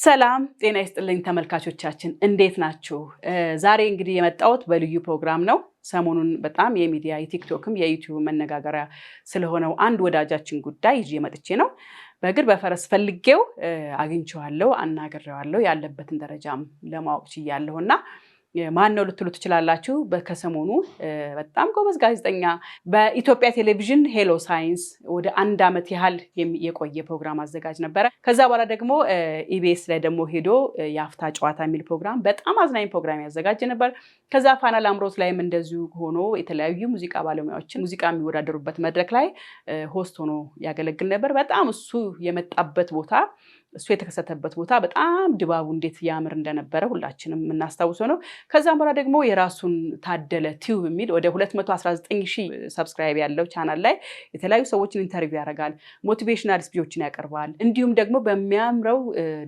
ሰላም ጤና ይስጥልኝ ተመልካቾቻችን እንዴት ናችሁ? ዛሬ እንግዲህ የመጣሁት በልዩ ፕሮግራም ነው። ሰሞኑን በጣም የሚዲያ የቲክቶክም የዩቲዩብ መነጋገሪያ ስለሆነው አንድ ወዳጃችን ጉዳይ ይዤ መጥቼ ነው። በእግር በፈረስ ፈልጌው አግኝቼዋለሁ፣ አናግሬዋለሁ፣ ያለበትን ደረጃም ለማወቅ ችያለሁና ማን ነው ልትሉ ትችላላችሁ። በከሰሞኑ በጣም ጎበዝ ጋዜጠኛ በኢትዮጵያ ቴሌቪዥን ሄሎ ሳይንስ ወደ 1 ዓመት ያህል የቆየ ፕሮግራም አዘጋጅ ነበረ። ከዛ በኋላ ደግሞ ኢቢኤስ ላይ ደግሞ ሄዶ የአፍታ ጨዋታ የሚል ፕሮግራም በጣም አዝናኝ ፕሮግራም ያዘጋጅ ነበር። ከዛ ፋና ላምሮት ላይም እንደዚሁ ሆኖ የተለያዩ ሙዚቃ ባለሙያዎችን ሙዚቃ የሚወዳደሩበት መድረክ ላይ ሆስት ሆኖ ያገለግል ነበር። በጣም እሱ የመጣበት ቦታ እሱ የተከሰተበት ቦታ በጣም ድባቡ እንዴት ያምር እንደነበረ ሁላችንም የምናስታውሰው ነው። ከዛም በኋላ ደግሞ የራሱን ታደለ ቲዩብ የሚል ወደ 219,000 ሰብስክራይብ ያለው ቻናል ላይ የተለያዩ ሰዎችን ኢንተርቪው ያደርጋል፣ ሞቲቬሽናል ስፒቾችን ያቀርባል። እንዲሁም ደግሞ በሚያምረው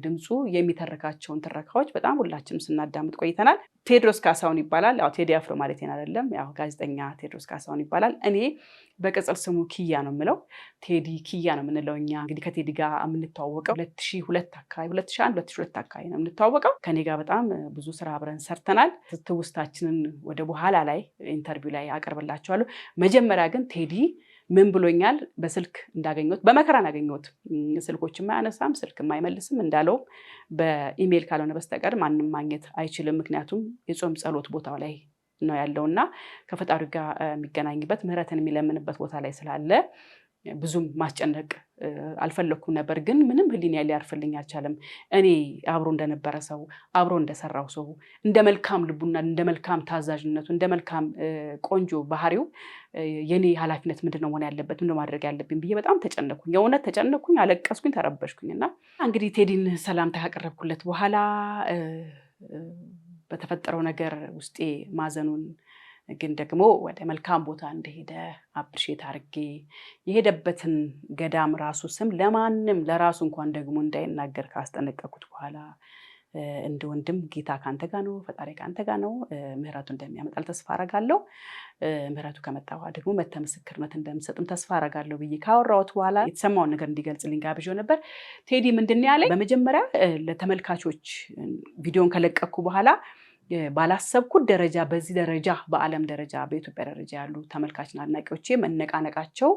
ድምፁ የሚተረካቸውን ትረካዎች በጣም ሁላችንም ስናዳምጥ ቆይተናል። ቴድሮስ ካሳሁን ይባላል። ያው ቴዲ አፍሮ ማለት አይደለም፣ ያው ጋዜጠኛ ቴድሮስ ካሳሁን ይባላል። እኔ በቅጽል ስሙ ኪያ ነው የምለው። ቴዲ ኪያ ነው የምንለው እኛ። እንግዲህ ከቴዲ ጋር የምንተዋወቀው 2002 አካባቢ 2001 2002 አካባቢ ነው የምንተዋወቀው። ከኔ ጋር በጣም ብዙ ስራ አብረን ሰርተናል። ትውስታችንን ወደ በኋላ ላይ ኢንተርቪው ላይ አቀርብላችኋለሁ። መጀመሪያ ግን ቴዲ ምን ብሎኛል? በስልክ እንዳገኘሁት በመከራን ያገኘሁት፣ ስልኮችም አያነሳም ስልክም አይመልስም፣ እንዳለው በኢሜል ካልሆነ በስተቀር ማንም ማግኘት አይችልም። ምክንያቱም የጾም ጸሎት ቦታው ላይ ነው ያለውና ከፈጣሪ ጋር የሚገናኝበት ምህረትን የሚለምንበት ቦታ ላይ ስላለ ብዙም ማስጨነቅ አልፈለኩም ነበር። ግን ምንም ህሊና ሊያርፍልኝ አልቻለም። እኔ አብሮ እንደነበረ ሰው አብሮ እንደሰራው ሰው እንደ መልካም ልቡና እንደ መልካም ታዛዥነቱ እንደ መልካም ቆንጆ ባህሪው የኔ ኃላፊነት ምንድነው መሆን ያለበት ምንድነው ማድረግ ያለብኝ ብዬ በጣም ተጨነኩኝ። የእውነት ተጨነኩኝ፣ አለቀስኩኝ፣ ተረበሽኩኝና እንግዲህ ቴዲን ሰላምታ ያቀረብኩለት በኋላ በተፈጠረው ነገር ውስጤ ማዘኑን ግን ደግሞ ወደ መልካም ቦታ እንደሄደ አፕሪሼት አድርጌ የሄደበትን ገዳም ራሱ ስም ለማንም ለራሱ እንኳን ደግሞ እንዳይናገር ካስጠነቀቁት በኋላ እንደ ወንድም ጌታ ካንተ ጋር ነው፣ ፈጣሪ ካንተ ጋር ነው፣ ምህረቱ እንደሚያመጣል ተስፋ አረጋለሁ፣ ምህረቱ ከመጣ በኋላ ደግሞ መተምስክርነት እንደምሰጥም ተስፋ አረጋለሁ ብዬ ካወራሁት በኋላ የተሰማውን ነገር እንዲገልጽልኝ ጋብዤው ነበር። ቴዲ ምንድን ያለኝ በመጀመሪያ ለተመልካቾች ቪዲዮን ከለቀኩ በኋላ ባላሰብኩት ደረጃ በዚህ ደረጃ በዓለም ደረጃ በኢትዮጵያ ደረጃ ያሉ ተመልካችና አድናቂዎቼ መነቃነቃቸው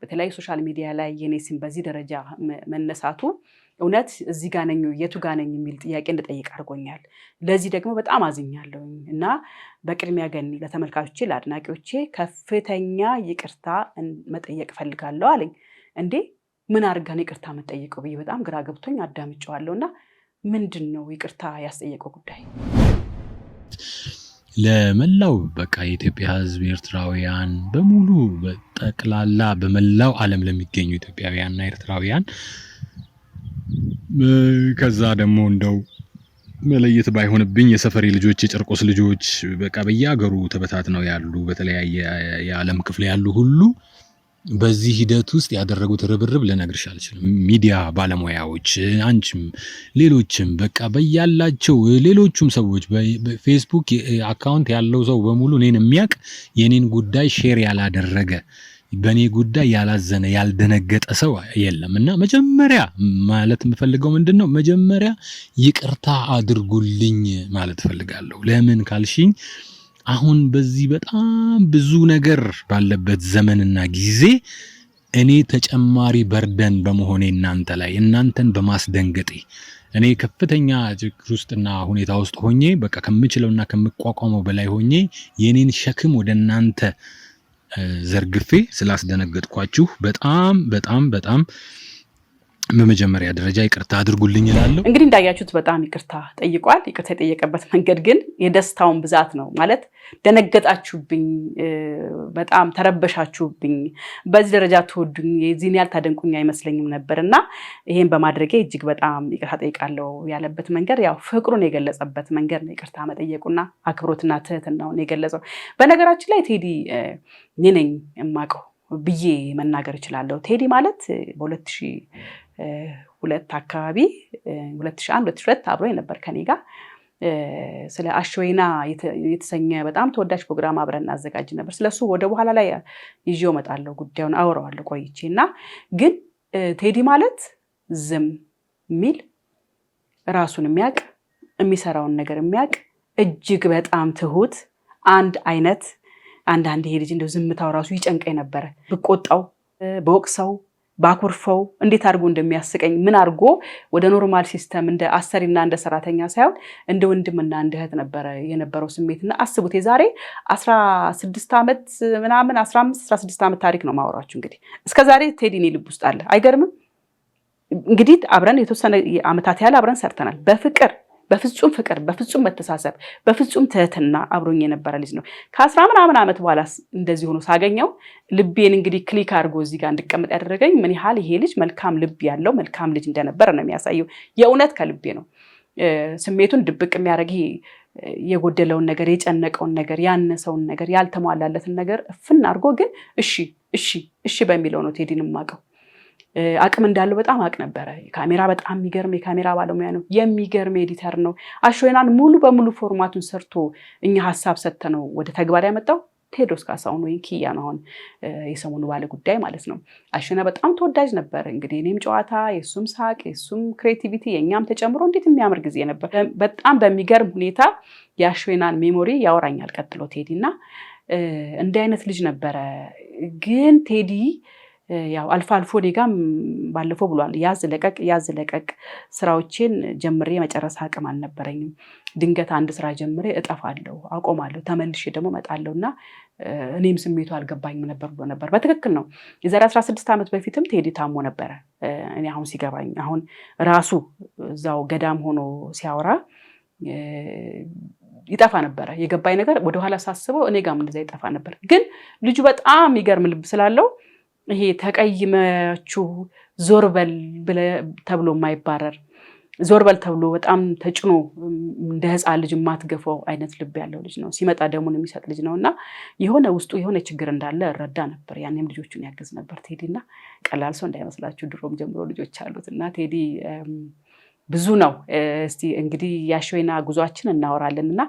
በተለያዩ ሶሻል ሚዲያ ላይ የኔ ስም በዚህ ደረጃ መነሳቱ እውነት እዚህ ጋር ነኝ የቱ ጋር ነኝ የሚል ጥያቄ እንድጠይቅ አድርጎኛል። ለዚህ ደግሞ በጣም አዝኛለሁ እና በቅድሚያ ግን ለተመልካቾቼ ለአድናቂዎቼ ከፍተኛ ይቅርታ መጠየቅ ፈልጋለሁ አለኝ። እንዴ ምን አድርጋን ይቅርታ መጠየቀው ብዬ በጣም ግራ ገብቶኝ አዳምጬዋለሁና ምንድን ነው ይቅርታ ያስጠየቀው ጉዳይ? ለመላው በቃ የኢትዮጵያ ሕዝብ ኤርትራውያን በሙሉ በጠቅላላ በመላው ዓለም ለሚገኙ ኢትዮጵያውያንና ኤርትራውያን ከዛ ደግሞ እንደው መለየት ባይሆንብኝ የሰፈሪ ልጆች የጨርቆስ ልጆች በቃ በየሀገሩ ተበታትነው ያሉ በተለያየ የዓለም ክፍል ያሉ ሁሉ በዚህ ሂደት ውስጥ ያደረጉት ርብርብ ልነግርሽ አልችልም። ሚዲያ ባለሙያዎች፣ አንቺም ሌሎችም በቃ በያላቸው ሌሎቹም ሰዎች በፌስቡክ አካውንት ያለው ሰው በሙሉ እኔን የሚያውቅ የኔን ጉዳይ ሼር ያላደረገ በኔ ጉዳይ ያላዘነ ያልደነገጠ ሰው የለም እና መጀመሪያ ማለት የምፈልገው ምንድነው መጀመሪያ ይቅርታ አድርጉልኝ ማለት ፈልጋለሁ። ለምን ካልሽኝ አሁን በዚህ በጣም ብዙ ነገር ባለበት ዘመንና ጊዜ እኔ ተጨማሪ በርደን በመሆኔ እናንተን በማስደንገጤ እኔ ከፍተኛ ችግር ውስጥና ሁኔታ ውስጥ ሆኜ በቃ ከምችለውና ከምቋቋመው በላይ ሆኜ የኔን ሸክም ወደ እናንተ ዘርግፌ ስላስደነገጥኳችሁ በጣም በጣም በጣም በመጀመሪያ ደረጃ ይቅርታ አድርጉልኝ ይላል። እንግዲህ እንዳያችሁት በጣም ይቅርታ ጠይቋል። ይቅርታ የጠየቀበት መንገድ ግን የደስታውን ብዛት ነው። ማለት ደነገጣችሁብኝ፣ በጣም ተረበሻችሁብኝ፣ በዚህ ደረጃ ትወዱኝ የዚህን ያህል ታደንቁኝ አይመስለኝም ነበርና ይሄን በማድረጌ እጅግ በጣም ይቅርታ ጠይቃለሁ ያለበት መንገድ ያው ፍቅሩን የገለጸበት መንገድ ነው። ይቅርታ መጠየቁና አክብሮትና ትህትናውን የገለጸው። በነገራችን ላይ ቴዲ እኔ ነኝ የማውቀው ብዬ መናገር እችላለሁ። ቴዲ ማለት በ2002 አካባቢ 2001 2002 አብሮ ነበር ከኔ ጋር ስለ አሽወይና የተሰኘ በጣም ተወዳጅ ፕሮግራም አብረን አዘጋጅ ነበር። ስለሱ ወደ በኋላ ላይ ይዤው እመጣለሁ፣ ጉዳዩን አወራዋለሁ ቆይቼና ግን ቴዲ ማለት ዝም ሚል ራሱን የሚያቅ የሚሰራውን ነገር የሚያቅ እጅግ በጣም ትሁት አንድ አይነት አንዳንድ ይሄ ልጅ እንደው ዝምታው ራሱ ይጨንቀኝ ነበር ብቆጣው በወቅሰው ባኩርፈው እንዴት አድርጎ እንደሚያስቀኝ ምን አድርጎ ወደ ኖርማል ሲስተም እንደ አሰሪና እንደ ሰራተኛ ሳይሆን እንደ ወንድምና እንደ እህት ነበር የነበረው ስሜትና አስቡት የዛሬ 16 ዓመት ምናምን 15 16 ዓመት ታሪክ ነው ማወራችሁ እንግዲህ እስከዛሬ ቴዲ እኔ ልብ ውስጥ አለ አይገርምም እንግዲህ አብረን የተወሰነ ዓመታት ያህል አብረን ሰርተናል በፍጹም ፍቅር በፍጹም መተሳሰብ በፍጹም ትህትና አብሮኝ የነበረ ልጅ ነው ከ10 ምናምን ዓመት በኋላ እንደዚህ ሆኖ ሳገኘው ልቤን እንግዲህ ክሊክ አድርጎ እዚህ ጋር እንድቀመጥ ያደረገኝ ምን ያህል ይሄ ልጅ መልካም ልብ ያለው መልካም ልጅ እንደነበረ ነው የሚያሳየው የእውነት ከልቤ ነው ስሜቱን ድብቅ የሚያደርግ የጎደለውን ነገር የጨነቀውን ነገር ያነሰውን ነገር ያልተሟላለትን ነገር እፍን አድርጎ ግን እሺ በሚለው ነው ቴዲን ማቀው አቅም እንዳለው በጣም አቅ ነበረ ካሜራ በጣም የሚገርም የካሜራ ባለሙያ ነው የሚገርም ኤዲተር ነው አሾይናን ሙሉ በሙሉ ፎርማቱን ሰርቶ እኛ ሐሳብ ሰተነው ወደ ተግባር ያመጣው ቴዎድሮስ ካሳሁን ወይ ኪያ ነው አሁን የሰሞኑ ባለ ጉዳይ ማለት ነው አሾይና በጣም ተወዳጅ ነበር እንግዲህ እኔም ጨዋታ የሱም ሳቅ የሱም ክሬቲቪቲ የኛም ተጨምሮ እንዴት የሚያምር ጊዜ ነበር በጣም በሚገርም ሁኔታ የአሾይናን ሜሞሪ ያወራኛል ቀጥሎ ቴዲና እንደ አይነት ልጅ ነበረ ግን ቴዲ ያው አልፎ ዴጋም ባለፈው ብሏል ያዝ ለቀቅ ስራዎችን ጀምሬ መጨረስ አቅም አልነበረኝም ድንገት አንድ ስራ ጀምሬ እጠፋለሁ አቆማለሁ ተመልሼ ደግሞ መጣለውና እኔም ስሜቱ አልገባኝም ነበር በትክክል ነው የዛሬ 16 ዓመት በፊትም ቴዲ ታሞ ነበር እኔ አሁን ሲገባኝ አሁን ራሱ እዛው ገዳም ሆኖ ሲያወራ ይጣፋ ነበር የገባኝ ነገር ወደ ኋላ ሳስበው እኔ ጋርም እንደዛ ይጣፋ ነበር ግን ልጁ በጣም ይገርም ልብ ስላለው ይሄ ተቀይመችሁ ዞርበል ተብሎ የማይባረር ዞርበል ተብሎ በጣም ተጭኖ እንደ ህፃን ልጅ ማትገፈው አይነት ልብ ያለው ልጅ ነው ሲመጣ ደሙን የሚሰጥ ልጅ ነውና የሆነ ውስጡ የሆነ ችግር እንዳለ ረዳ ነበር ያንንም ልጆቹን ያገዝ ነበር ቴዲና ቀላል ሰው እንዳይመስላችሁ ድሮም ጀምሮ ልጆች አሉትና ቴዲ ብዙ ነው እስቲ እንግዲህ ያሾይና ጉዟችን እናወራለንና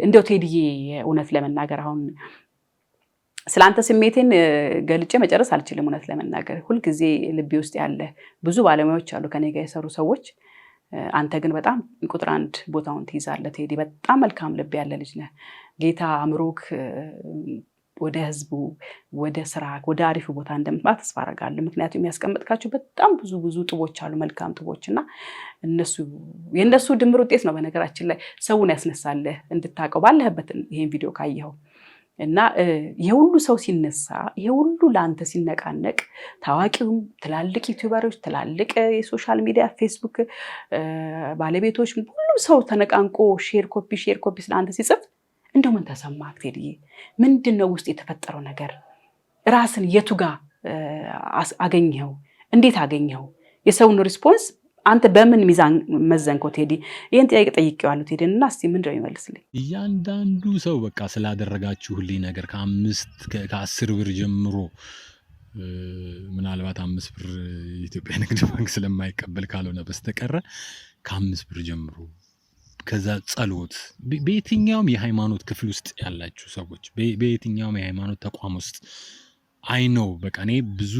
እንደው ቴዲዬ እውነት ለመናገር አሁን ስላንተ ስሜቴን ገልጬ መጨረስ አልችልም እውነት ለመናገር ሁሉ ጊዜ ልቤ ውስጥ ያለ ብዙ ባለሙያዎች አሉ ከኔ ጋር የሰሩ ሰዎች አንተ ግን በጣም ቁጥር 1 ቦታውን ትይዛለህ ቴዲ በጣም መልካም ልብ ያለ ልጅ ነህ ጌታ አምሮክ ወደ ህዝቡ ወደ ስራ ወደ አሪፍ ቦታ እንደምትመጣ ተስፋ አደርጋለሁ ምክንያቱም ያስቀምጥካቸው በጣም ብዙ ጥቦች አሉ መልካም ጥቦችና የነሱ ድምር ውጤት ነው በነገራችን ላይ ሰውን ያስነሳልህ እንድታቀው ባለህበት ይሄን ቪዲዮ ካየኸው እና የሁሉ ሰው ሲነሳ የሁሉ ላንተ ሲነቃነቅ ታዋቂውም ትላልቅ ዩቲዩበሮች ትላልቅ የሶሻል ሚዲያ ፌስቡክ ባለቤቶች ሁሉ ሰው ተነቃንቆ ሼር ኮፒ ስላንተ ሲጽፍ እንደው ምን ተሰማክ ቴዲዬ ምንድነው ውስጥ የተፈጠረው ነገር ራስን የቱጋ አገኘው እንዴት አገኘው የሰውን ሪስፖንስ አንተ በምን ሚዛን መዘንከው ቴዲ ይሄን ጥያቄ ጠይቄዋለሁ ቴዲና እስቲ ምንድነው ይመልስልኝ እያንዳንዱ ሰው በቃ ስላደረጋችሁልኝ ነገር ከ10 ብር ጀምሮ ምናልባት 5 ብር ኢትዮጵያ ንግድ ባንክ ስለማይቀበል ካልሆነ በስተቀር ከ5 ብር ጀምሮ ከዛ ጸሎት በየትኛውም የሃይማኖት ክፍል ውስጥ ያላችሁ ሰዎች በየትኛውም የሃይማኖት ተቋም ውስጥ አይ ኖ በቃ እኔ ብዙ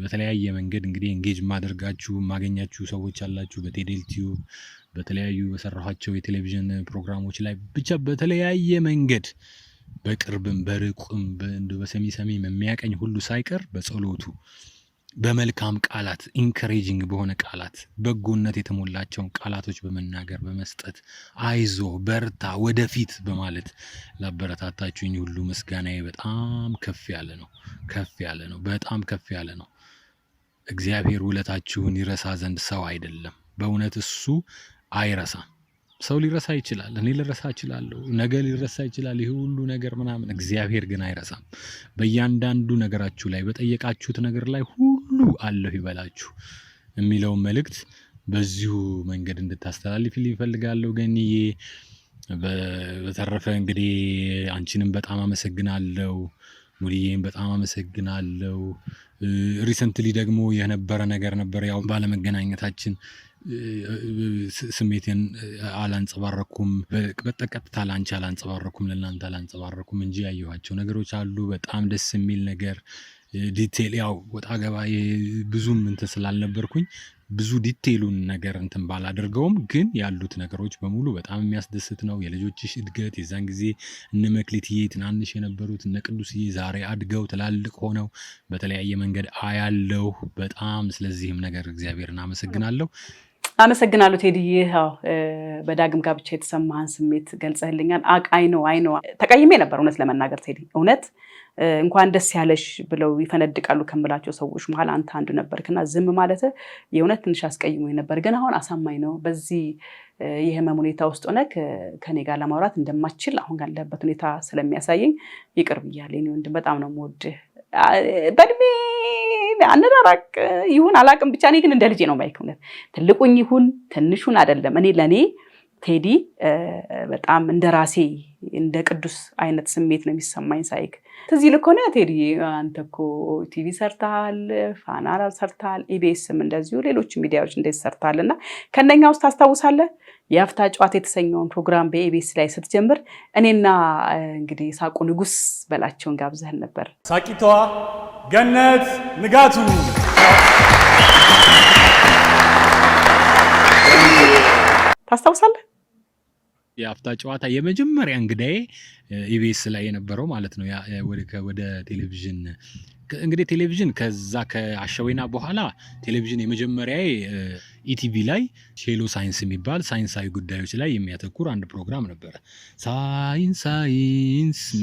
በተለያየ መንገድ እንግዲህ ኤንጌጅ ማድረጋችሁ ማገኛችሁ ሰዎች አላችሁ በቴዴል ቲዩብ በተለያዩ በሰራኋቸው የቴሌቪዥን ፕሮግራሞች ላይ ብቻ በተለያየ መንገድ በቅርብም በርቁም በሰሚ የሚያቀኝ ሁሉ ሳይቀር በጸሎቱ በመልካም ቃላት ኢንከሬጂንግ በሆነ ቃላት በጎነት የተሞላቸውን ቃላቶች በመናገር በመስጠት አይዞ በርታ ወደፊት በማለት ላበረታታችሁኝ ሁሉ ምስጋናዬ በጣም ከፍ ያለ ነው በጣም ከፍ ያለ ነው እግዚአብሔር ውለታችሁን ይረሳ ዘንድ ሰው አይደለም በእውነት እሱ አይረሳም ሰው ሊረሳ ይችላል እኔ ልረሳ እችላለሁ ነገ ሊረሳ ይችላል ይሄ ሁሉ ነገር ምናምን እግዚአብሔር ግን አይረሳም በእያንዳንዱ ነገራችሁ ላይ በጠየቃችሁት ነገር ላይ ሁሉ አለሁ ይበላችሁ የሚለው መልእክት በዚሁ መንገድ እንድታስተላልፍልኝ እፈልጋለሁ ገንዬ በተረፈ እንግዲህ አንቺንም በጣም አመሰግናለሁ ሙሪዬን በጣም አመሰግናለሁ ሪሰንትሊ ደግሞ የነበረ ነገር ነበር ያው ባለመገናኘታችን ስሜቴን አላንጸባረኩም በቀጥታ ላንቺ አላንጸባረኩም ለናንተ አላንጸባረኩም እንጂ ያየኋቸው ነገሮች አሉ በጣም ደስ የሚል ነገር ዲቴል ያው ወጣ ገባ ብዙም እንትን ስላልነበርኩኝ ብዙ ዲቴይሉን ነገር እንትን ባላደርገውም ግን ያሉት ነገሮች በሙሉ በጣም የሚያስደስት ነው። የልጆችሽ እድገት የዛን ጊዜ እነ መክሊትዬ ትናንሽ የነበሩት እነ ቅዱስዬ ዛሬ አድገው ትላልቅ ሆነው በተለያየ መንገድ አያለው በጣም። ስለዚህም ነገር እግዚአብሔርን አመሰግናለሁ። አመሰግናለሁ ቴዲዬ። በዳግም ጋብቻ የተሰማህን ስሜት ገልጸህልኛል። አይ ነው ተቀይሜ ነበር እውነት ለመናገር ቴዲ። እውነት እንኳን ደስ ያለሽ ብለው ይፈነድቃሉ ከምላቸው ሰዎች መሀል አንተ አንዱ ነበርክና ዝም ማለት የእውነት ትንሽ አስቀይሞኝ ነበር። ግን አሁን አሳማኝ ነው። በዚህ የህመም ሁኔታ ውስጥ ሆነ ከኔ ጋር ለማውራት እንደማችል አሁን ያለበት ሁኔታ ስለሚያሳየኝ ይቅር ብያለሁ። እኔ ወንድም በጣም ነው የምወድህ። በእድሜ አነራራቅ ይሁን አላቅም፣ ብቻ እኔ ግን እንደ ልጄ ነው ማይክ። እውነት ትልቁኝ ይሁን ትንሹን አይደለም። ለእኔ ቴዲ በጣም እንደ ራሴ እንደ ቅዱስ አይነት ስሜት ነው የሚሰማኝ ሳይክ። ትዝ ይልህ ከሆነ ቴዲ አንተ እኮ ቲቪ ሰርተሃል፣ ፋና ሰርተሃል፣ ኢቢኤስም እንደዚሁ ሌሎች ሚዲያዎች እንደዚህ ሰርተሃል እና ከነኛ ውስጥ ታስታውሳለህ የአፍታ ጨዋታ የተሰኘውን ፕሮግራም በኢቢኤስ ላይ ስትጀምር እኔና እንግዲህ ሳቁ ንጉስ በላቸውን ጋብዘህን ነበር። ሳቂቷ ገነት ንጋቱ ታስታውሳለህ? የአፍታ ጨዋታ የመጀመሪያ እንግዳዬ ኢቢኤስ ላይ የነበረው ማለት ነው። ወደ ቴሌቪዥን እንግዲህ ቴሌቪዥን ከዛ ከአሸወይና በኋላ ቴሌቪዥን የመጀመሪያዬ ኢቲቪ ላይ ሄሎ ሳይንስ የሚባል ሳይንሳዊ ጉዳዮች ላይ የሚያተኩር አንድ ፕሮግራም ነበረ። ሳይንስ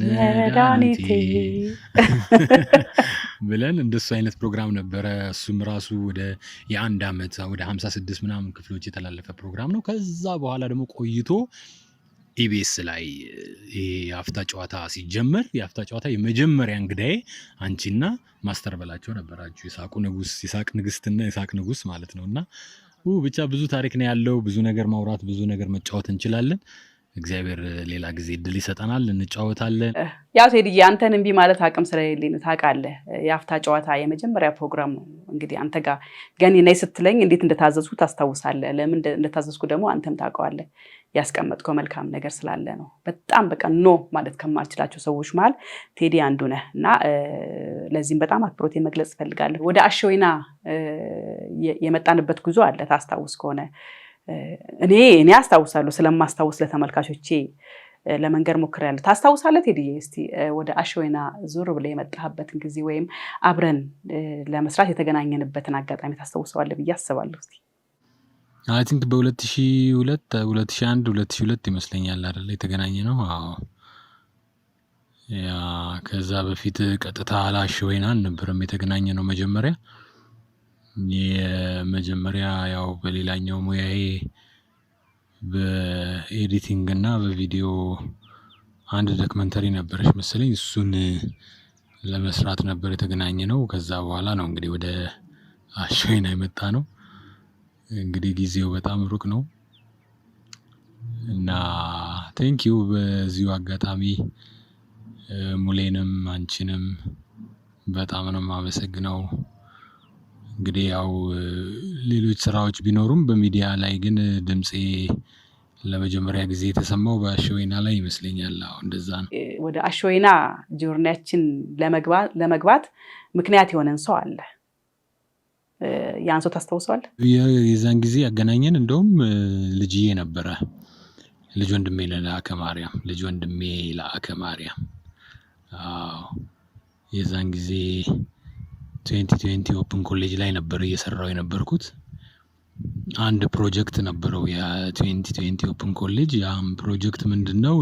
መድኃኒቴ ብለን እንደሱ አይነት ፕሮግራም ነበረ። እሱም ራሱ ወደ የአንድ ዓመት ወደ 56 ምናምን ክፍሎች የተላለፈ ፕሮግራም ነው። ከዛ በኋላ ደግሞ ቆይቶ ኢቢኤስ ላይ የአፍታ ጨዋታ ሲጀመር የአፍታ ጨዋታ የመጀመሪያ እንግዳዬ አንቺና ማስተር በላቸው ነበራችሁ። የሳቁ ንጉስ፣ የሳቅ ንግስትና የሳቅ ንጉስ ማለት ነውና ብቻ ብዙ ታሪክ ነው ያለው። ብዙ ነገር ማውራት፣ ብዙ ነገር መጫወት እንችላለን። እግዚአብሔር ሌላ ጊዜ እድል ይሰጠናል፣ እንጫወታለን። ያው ቴዲዬ አንተን እምቢ ማለት አቅም ስለሌለኝ ታውቃለህ። የአፍታ ጨዋታ የመጀመሪያ ፕሮግራም ነው። እንግዲህ አንተ ጋር ገኒ ነይ ስትለኝ እንዴት እንደታዘዝኩ ታስታውሳለህ። ለምን እንደታዘዝኩ ደግሞ አንተም ታውቀዋለህ። ያስቀመጥከው መልካም ነገር ስላለ ነው። በጣም በቃ ኖ ማለት ከማልችላቸው ሰዎች መሀል ቴዲ አንዱ ነህ እና ለዚህም በጣም አክብሮት መግለጽ እፈልጋለሁ። ወደ አሸወይና የመጣንበት ጉዞ አለ ታስታውስ ከሆነ እኔ አስታውሳለሁ። ስለማስታውስ ለተመልካቾቼ ለመንገር ሞክሬያለሁ። ታስታውሳለህ ቴዲዬ? እስቲ ወደ አሸወይና ዞር ብለህ የመጣህበትን ጊዜ ወይም አብረን ለመስራት የተገናኘንበትን አጋጣሚ ታስታውሰዋለህ ብዬ አስባለሁ። እስቲ አይ ቲንክ በ2002 2001 2002 ይመስለኛል አይደል የተገናኘ ነው። አዎ ያ ከዛ በፊት ቀጥታ አሸወይና ነበርም የተገናኘ ነው። የመጀመሪያ ያው በሌላኛው ሙያዬ በኤዲቲንግ እና በቪዲዮ አንድ ዶክመንተሪ ነበረች መሰለኝ፣ እሱን ለመስራት ነበር የተገናኘ ነው። ከዛ በኋላ ነው እንግዲህ ወደ አሸወይና የመጣ ነው። እንግዲህ ጊዜው በጣም ሩቅ ነው እና ቴንኪው። በዚሁ አጋጣሚ ሙሌንም አንቺንም በጣም ነው የማመሰግነው። እንግዲህ ያው ሌሎች ስራዎች ቢኖሩም በሚዲያ ላይ ግን ድምፄ ለመጀመሪያ ጊዜ የተሰማው በአሸወይና ላይ ይመስለኛል። አዎ እንደዛ ነው። ወደ አሸወይና ጆርኒያችን ለመግባት ምክንያት የሆነን ሰው አለ። ያን ሰው ታስታውሰዋለህ? የዛን ጊዜ ያገናኘን እንደውም ልጅዬ ነበረ። ልጅ ወንድሜ ለአከ ማርያም አዎ የዛን ጊዜ 2020 ኦፕን ኮሌጅ ላይ ነበር እየሰራው የነበርኩት። አንድ ፕሮጀክት ነበረው የ2020 ኦፕን ኮሌጅ። ያም ፕሮጀክት ምንድነው?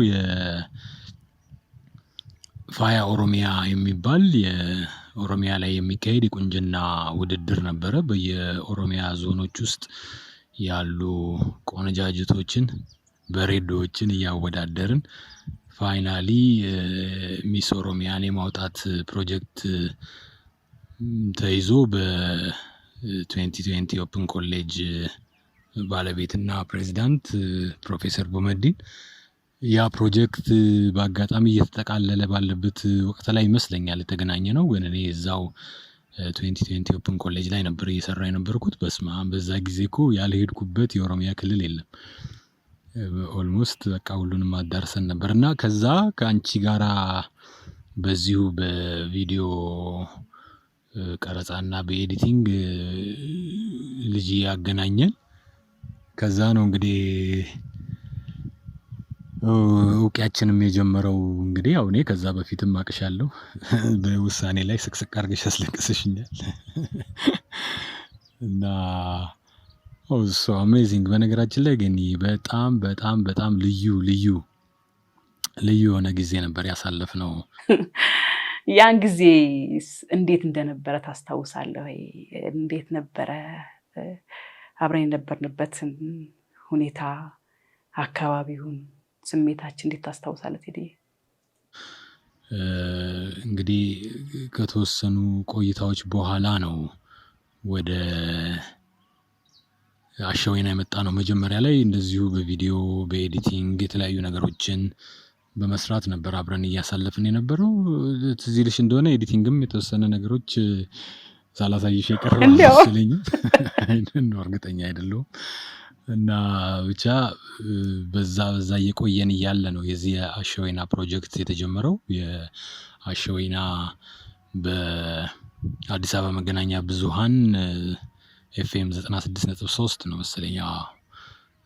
የፋያ ኦሮሚያ የሚባል የኦሮሚያ ላይ የሚካሄድ የቁንጅና ውድድር ነበረ። በየኦሮሚያ ዞኖች ውስጥ ያሉ ቆነጃጅቶችን በሬዲዮችን እያወዳደርን ፋይናሊ ሚስ ኦሮሚያን የማውጣት ፕሮጀክት ተይዞ በ2020 ኦፕን ኮሌጅ ባለቤትና ፕሬዚዳንት ፕሮፌሰር ቦመዲን ያ ፕሮጀክት በአጋጣሚ እየተጠቃለለ ባለበት ወቅት ላይ ይመስለኛል የተገናኘ ነው። ግን እኔ እዛው 2020 ኦፕን ኮሌጅ ላይ ነበር እየሰራ የነበርኩት። በስማም በዛ ጊዜ እኮ ያልሄድኩበት የኦሮሚያ ክልል የለም። ኦልሞስት በቃ ሁሉንም አዳርሰን ነበር እና ከዛ ከአንቺ ጋራ በዚሁ በቪዲዮ ቀረጻና በኤዲቲንግ ልጅ ያገናኘን። ከዛ ነው እንግዲህ እውቂያችንም የጀመረው። እንግዲህ ያው እኔ ከዛ በፊትም አቅሻለሁ በውሳኔ ላይ ስቅስቅ አድርገሽ አስለቅስሽኛል እና ሶ አሜዚንግ። በነገራችን ላይ ግን በጣም በጣም በጣም ልዩ የሆነ ጊዜ ነበር ያሳለፍነው። ያን ጊዜ እንዴት እንደነበረ ታስታውሳለህ ወይ? እንዴት ነበረ አብረን የነበርንበትን ሁኔታ፣ አካባቢውን፣ ስሜታችን እንዴት ታስታውሳለህ ቴዲ? እንግዲህ ከተወሰኑ ቆይታዎች በኋላ ነው ወደ አሸወይና የመጣ ነው። መጀመሪያ ላይ እንደዚሁ በቪዲዮ በኤዲቲንግ የተለያዩ ነገሮችን በመስራት ነበር አብረን እያሳለፍን የነበረው። ትዝ ይልሽ እንደሆነ ኤዲቲንግም የተወሰነ ነገሮች ሳላሳይሽ የቀረው አይመስለኝም፣ እርግጠኛ አይደለሁም። እና ብቻ በዛ እየቆየን እያለ ነው የዚህ የአሸወይና ፕሮጀክት የተጀመረው። የአሸወይና በአዲስ አበባ መገናኛ ብዙሃን ኤፍኤም 96.3 ነው መሰለኝ።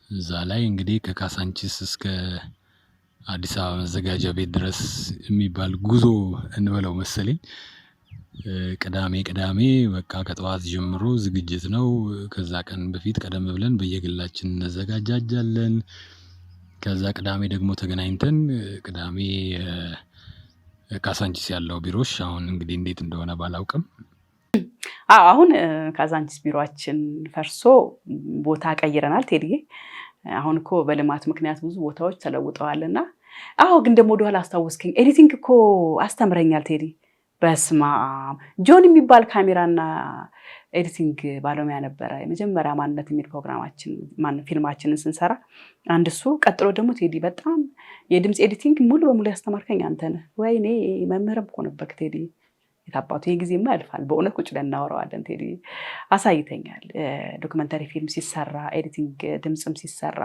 እዛ ላይ እንግዲህ ከካሳንቺስ እስከ አዲስ አበባ መዘጋጃ ቤት ድረስ የሚባል ጉዞ እንበለው መሰለኝ። ቅዳሜ በቃ ከጠዋት ጀምሮ ዝግጅት ነው። ከዛ ቀን በፊት ቀደም ብለን በየግላችን እንዘጋጃጃለን። ከዛ ቅዳሜ ደግሞ ተገናኝተን ቅዳሜ ካሳንቺስ ያለው ቢሮሽ አሁን እንግዲህ እንዴት እንደሆነ ባላውቅም አሁን ካዛንቺስ ቢሮአችን ፈርሶ ቦታ ቀይረናል ቴዲ። አሁን እኮ በልማት ምክንያት ብዙ ቦታዎች ተለውጠዋልና ግን ደግሞ ወደኋላ አስታወስከኝ። ኤዲቲንግ እኮ አስተምረኛል ቴዲ። በስማ ጆን የሚባል ካሜራና ኤዲቲንግ ባለሙያ ነበረ። የመጀመሪያ ማንነት የሚል ፊልማችንን ስንሰራ አንድ እሱ፣ ቀጥሎ ደግሞ ቴዲ በጣም የድምፅ ኤዲቲንግ ሙሉ በሙሉ ያስተማርከኝ አንተ ነህ። ወይኔ መምህርም እኮ ነበርክ ቴዲ። የታባቱ የጊዜማ ያልፋል። በእውነት ቁጭ ብለን እናወራዋለን። ቴዲ አሳይተኛል። ዶክመንታሪ ፊልም ሲሰራ፣ ኤዲቲንግ ድምፅም ሲሰራ፣